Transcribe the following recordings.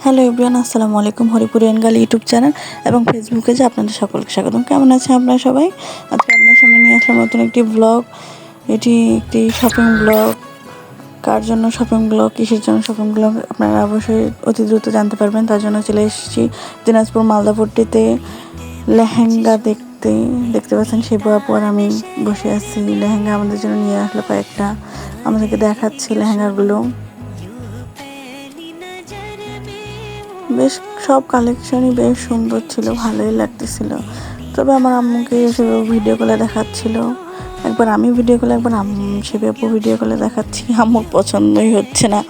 Hello everyone, আসসালামু আলাইকুম। Haripur এনগাল YouTube channel এবং ফেসবুকে যে আপনাদের সকলকে স্বাগতম। কেমন আছেন আপনারা সবাই? আজকে আপনার সামনে নিয়ে আসলাম নতুন একটি ব্লগ। এটি একটি শপিং ব্লগ। কার জন্য শপিং ব্লগ, কিসের জন্য শপিং ব্লগ, আপনারা অবশ্যই অতি দ্রুত জানতে পারবেন। তার জন্য চলে এসেছি দিনাজপুর মালদাপট্টিতে লেহেঙ্গা দেখতে পাচ্ছেন শিবু আপু আর আমি বসে আছি। লেহেঙ্গা আমাদের জন্য নিয়ে আসলো কয়েকটা, আমাদেরকে দেখাচ্ছি লেহেঙ্গাগুলো। বেশ সব কালেকশনই বেশ সুন্দর ছিল, ভালোই লাগতেছিল। তবে আমার আম্মুকে সেভাবে ভিডিও কলে দেখাচ্ছিল, একবার আমি ভিডিও কলে, একবার সেভাবে আপু ভিডিও কলে দেখাচ্ছি। আম্মুর পছন্দই হচ্ছে না।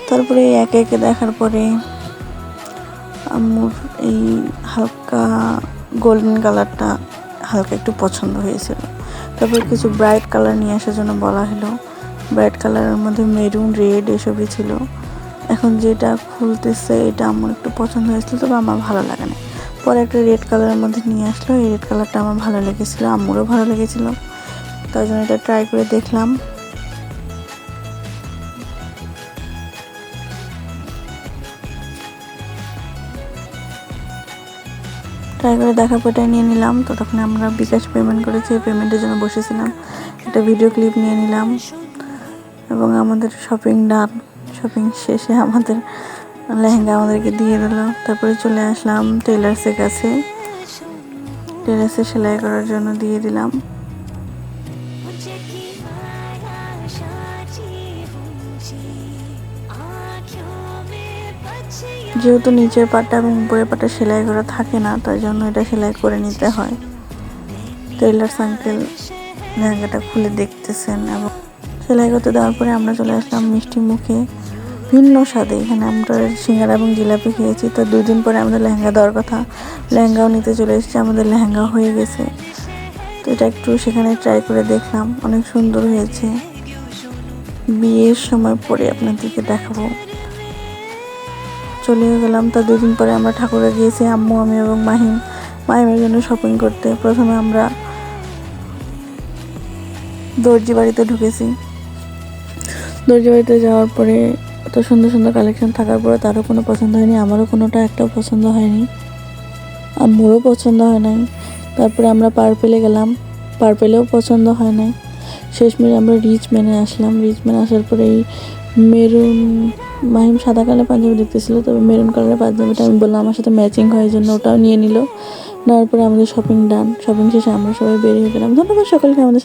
তারপরে একে একে দেখার পরে আম্মুর এই হালকা গোল্ডেন কালারটা হালকা একটু পছন্দ হয়েছিল। তারপরে কিছু ব্রাইট কালার নিয়ে আসার জন্য বলা হলো। ব্রাইট কালারের মধ্যে মেরুন, রেড এসবই ছিল। এখন যেটা খুলতেছে এটা আমার একটু পছন্দ হয়েছিল, তবে আমার ভালো লাগে না। পরে একটা রেড কালারের মধ্যে নিয়ে আসলো, এই রেড কালারটা আমার ভালো লেগেছিলো, আম্মুরও ভালো লেগেছিলো, তার জন্য এটা ট্রাই করে দেখলাম। ট্রাই করে দেখার পর এটাই নিয়ে নিলাম। তো তখন আমরা বিকাশ পেমেন্ট করেছি, পেমেন্টের জন্য বসেছিলাম, একটা ভিডিও ক্লিপ নিয়ে নিলাম এবং আমাদের শপিং ডান। শপিং শেষে আমাদের লেহেঙ্গা আমাদেরকে দিয়ে দিল। তারপরে চলে আসলাম টেলার্সের কাছে, টেলার্সে সেলাই করার জন্য দিয়ে দিলাম। যেহেতু নিচের পাটটা এবং উপরের পাটটা সেলাই করা থাকে না, তার জন্য এটা সেলাই করে নিতে হয়। টেলার্স আঙ্কেল লেহেঙ্গাটা খুলে দেখতেছেন এবং সেলাই করতে দেওয়ার পরে আমরা চলে আসলাম মিষ্টি মুখে ভিন্ন স্বাদে। এখানে আমরা সিঙ্গারা এবং জিলাপি খেয়েছি। তো 2 দিন পরে আমাদের লেহেঙ্গা দেওয়ার কথা, লেহেঙ্গাও নিতে চলে এসেছি, আমাদের লেহেঙ্গা হয়ে গেছে। তো এটা একটু সেখানে ট্রাই করে দেখলাম, অনেক সুন্দর হয়েছে। বিয়ের সময় পরে আপনাদেরকে দেখাবো। চলে গেলাম। তার 2 দিন পরে আমরা ঠাকুরে গিয়েছি, আম্মু, আমি এবং মাহিমের জন্য শপিং করতে। প্রথমে আমরা দর্জি বাড়িতে ঢুকেছি। দর্জি বাড়িতে যাওয়ার পরে এত সুন্দর সুন্দর কালেকশন থাকার পরে তারও কোনো পছন্দ হয়নি, আমারও কোনোটা একটাও পছন্দ হয়নি, আম্মুরও পছন্দ হয় নাই। তারপরে আমরা পার্পেলে গেলাম, পার্পেলেও পছন্দ হয় নাই। শেষমেশ আমরা রিচ মেনে আসলাম। রিচ মেনে আসার পরে এই মেরুন, মাহিম সাদা কালার পাঞ্জাবি দেখতেছিল, তবে মেরুন কালারের পাঞ্জাবিটা আমি বললাম আমার সাথে ম্যাচিং হয়, এই জন্য ওটাও নিয়ে নিল। নেওয়ার পরে আমাদের শপিং ডান। শপিং শেষে আমরা সবাই বেরিয়ে গেলাম। ধন্যবাদ সকলকে আমাদের